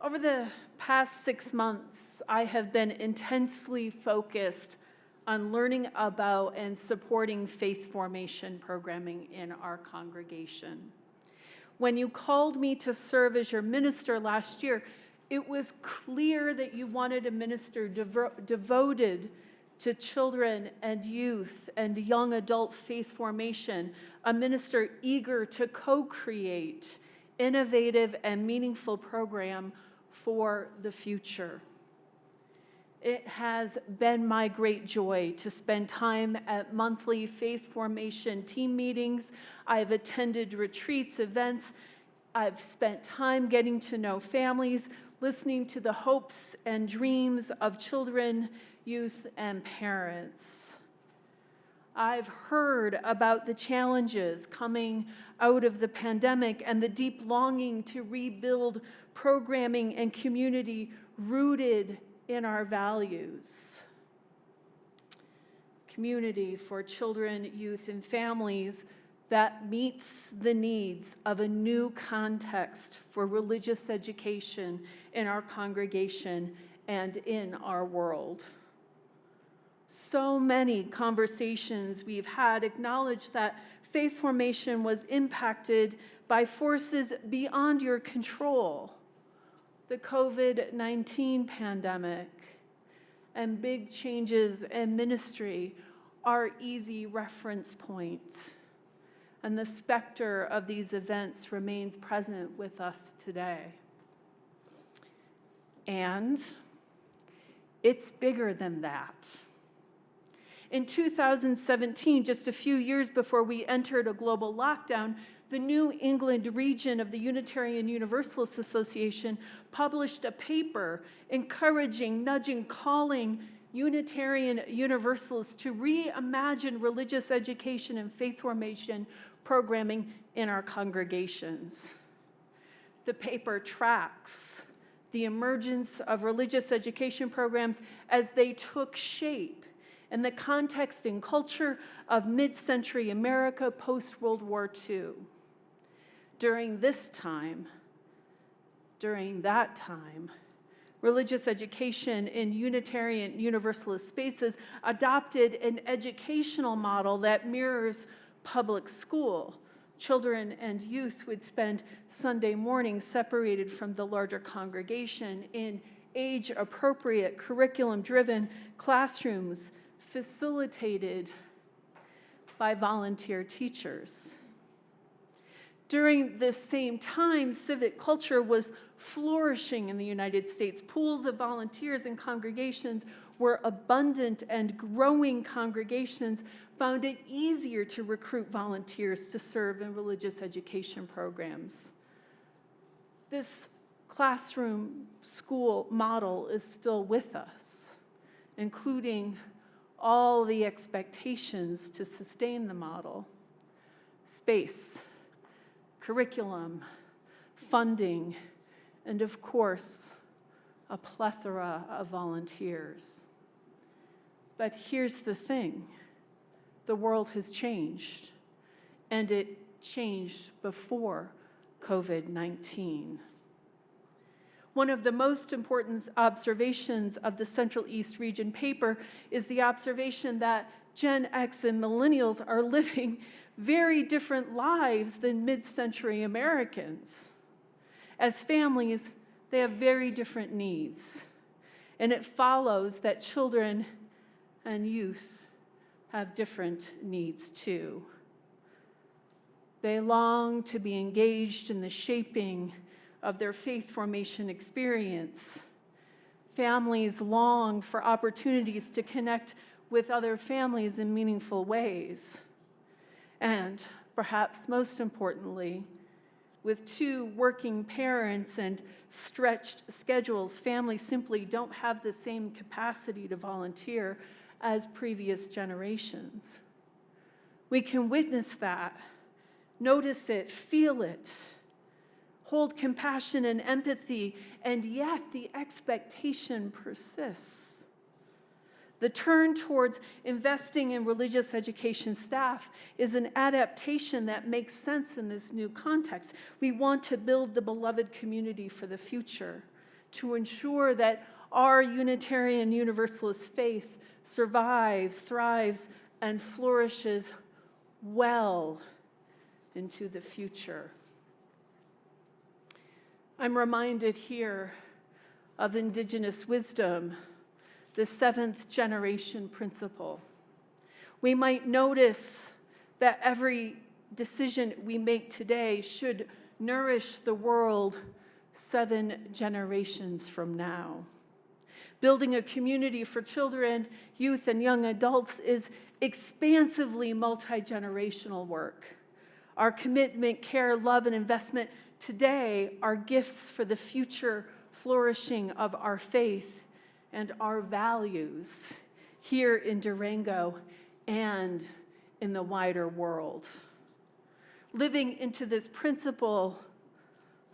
Over the past 6 months, I have been intensely focused on learning about and supporting faith formation programming in our congregation. When you called me to serve as your minister last year, it was clear that you wanted a minister devoted to children and youth and young adult faith formation, a minister eager to co-create innovative and meaningful program for the future. It has been my great joy to spend time at monthly faith formation team meetings. I've attended retreats, events. I've spent time getting to know families, listening to the hopes and dreams of children, youth, and parents. I've heard about the challenges coming out of the pandemic and the deep longing to rebuild programming and community rooted in our values. Community for children, youth, and families that meets the needs of a new context for religious education in our congregation and in our world. So many conversations we've had acknowledge that faith formation was impacted by forces beyond your control. The COVID-19 pandemic and big changes in ministry are easy reference points. And the specter of these events remains present with us today. And it's bigger than that. In 2017, just a few years before we entered a global lockdown, the New England region of the Unitarian Universalist Association published a paper encouraging, nudging, calling Unitarian Universalists to reimagine religious education and faith formation programming in our congregations. The paper tracks the emergence of religious education programs as they took shape in the context and culture of mid-century America post-World War II. During that time, religious education in Unitarian Universalist spaces adopted an educational model that mirrors public school. Children and youth would spend Sunday mornings separated from the larger congregation in age-appropriate, curriculum-driven classrooms facilitated by volunteer teachers. During this same time, civic culture was flourishing in the United States. Pools of volunteers and congregations were abundant, and growing congregations found it easier to recruit volunteers to serve in religious education programs. This classroom school model is still with us, including all the expectations to sustain the model: space, curriculum, funding, and of course, a plethora of volunteers. But here's the thing: the world has changed, and it changed before COVID-19. One of the most important observations of the Central East Region paper is the observation that Gen X and millennials are living very different lives than mid-century Americans. As families, they have very different needs, and it follows that children and youth have different needs too. They long to be engaged in the shaping of their faith formation experience. Families long for opportunities to connect with other families in meaningful ways. And perhaps most importantly, with two working parents and stretched schedules, families simply don't have the same capacity to volunteer as previous generations. We can witness that, notice it, feel it, hold compassion and empathy, and yet the expectation persists. The turn towards investing in religious education staff is an adaptation that makes sense in this new context. We want to build the beloved community for the future, to ensure that our Unitarian Universalist faith survives, thrives, and flourishes well into the future. I'm reminded here of indigenous wisdom, the seventh generation principle. We might notice that every decision we make today should nourish the world 7 generations from now. Building a community for children, youth, and young adults is expansively multi-generational work. Our commitment, care, love, and investment today are gifts for the future flourishing of our faith and our values here in Durango and in the wider world. Living into this principle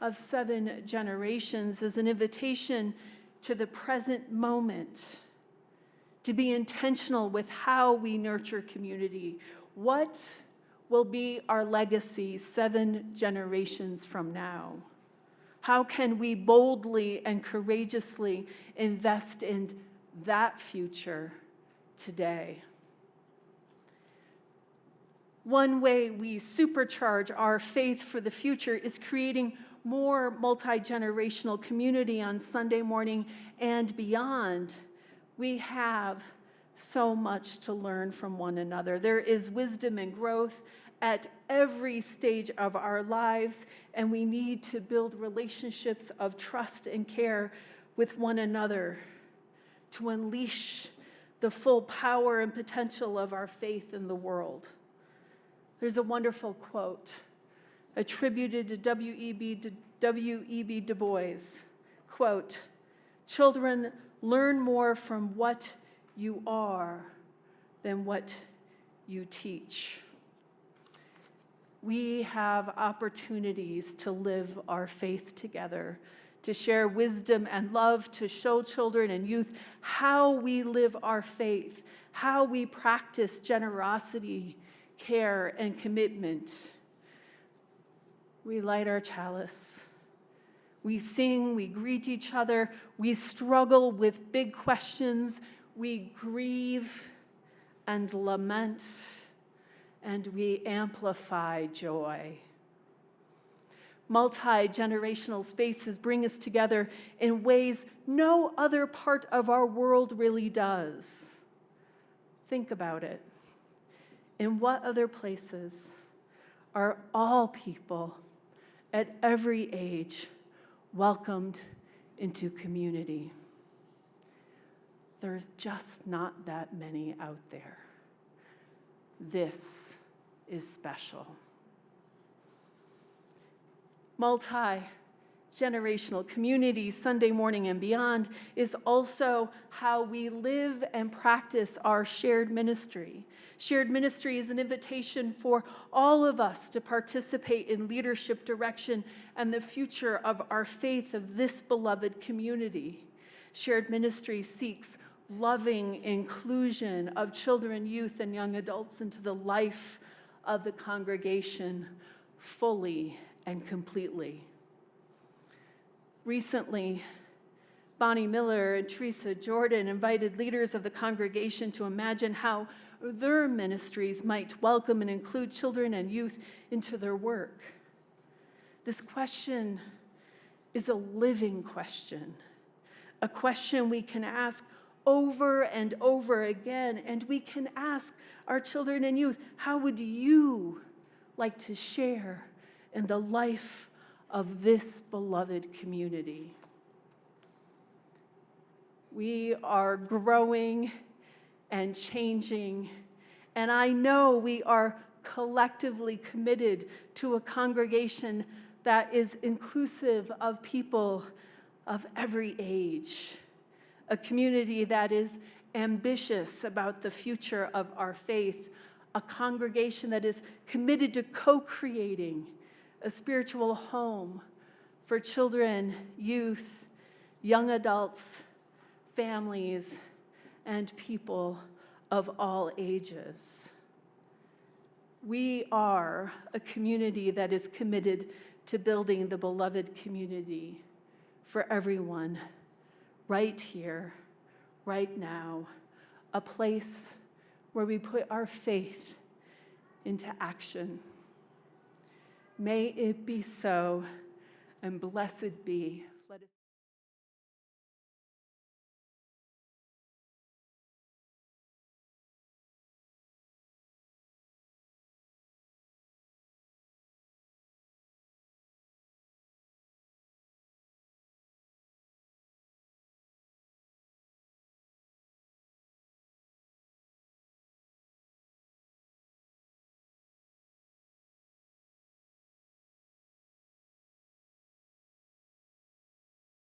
of 7 generations is an invitation to the present moment, to be intentional with how we nurture community. What will be our legacy 7 generations from now? How can we boldly and courageously invest in that future today? One way we supercharge our faith for the future is creating more multi-generational community on Sunday morning and beyond. We have so much to learn from one another. There is wisdom and growth at every stage of our lives, and we need to build relationships of trust and care with one another to unleash the full power and potential of our faith in the world. There's a wonderful quote attributed to W.E.B. Du Bois. Quote, "Children learn more from what you are than what you teach." We have opportunities to live our faith together, to share wisdom and love, to show children and youth how we live our faith, how we practice generosity, care, and commitment. We light our chalice. We sing, we greet each other, we struggle with big questions, we grieve and lament, and we amplify joy. Multi-generational spaces bring us together in ways no other part of our world really does. Think about it. In what other places are all people at every age welcomed into community? There's just not that many out there. This is special. Multi-generational community, Sunday morning and beyond, is also how we live and practice our shared ministry. Shared ministry is an invitation for all of us to participate in leadership, direction, and the future of our faith of this beloved community. Shared ministry seeks loving inclusion of children, youth, and young adults into the life of the congregation fully and completely. Recently, Bonnie Miller and Teresa Jordan invited leaders of the congregation to imagine how their ministries might welcome and include children and youth into their work. This question is a living question, a question we can ask over and over again, and we can ask our children and youth, how would you like to share in the life of this beloved community? We are growing and changing, and I know we are collectively committed to a congregation that is inclusive of people of every age, a community that is ambitious about the future of our faith, a congregation that is committed to co-creating a spiritual home for children, youth, young adults, families, and people of all ages. We are a community that is committed to building the beloved community for everyone, right here, right now, a place where we put our faith into action. May it be so, and blessed be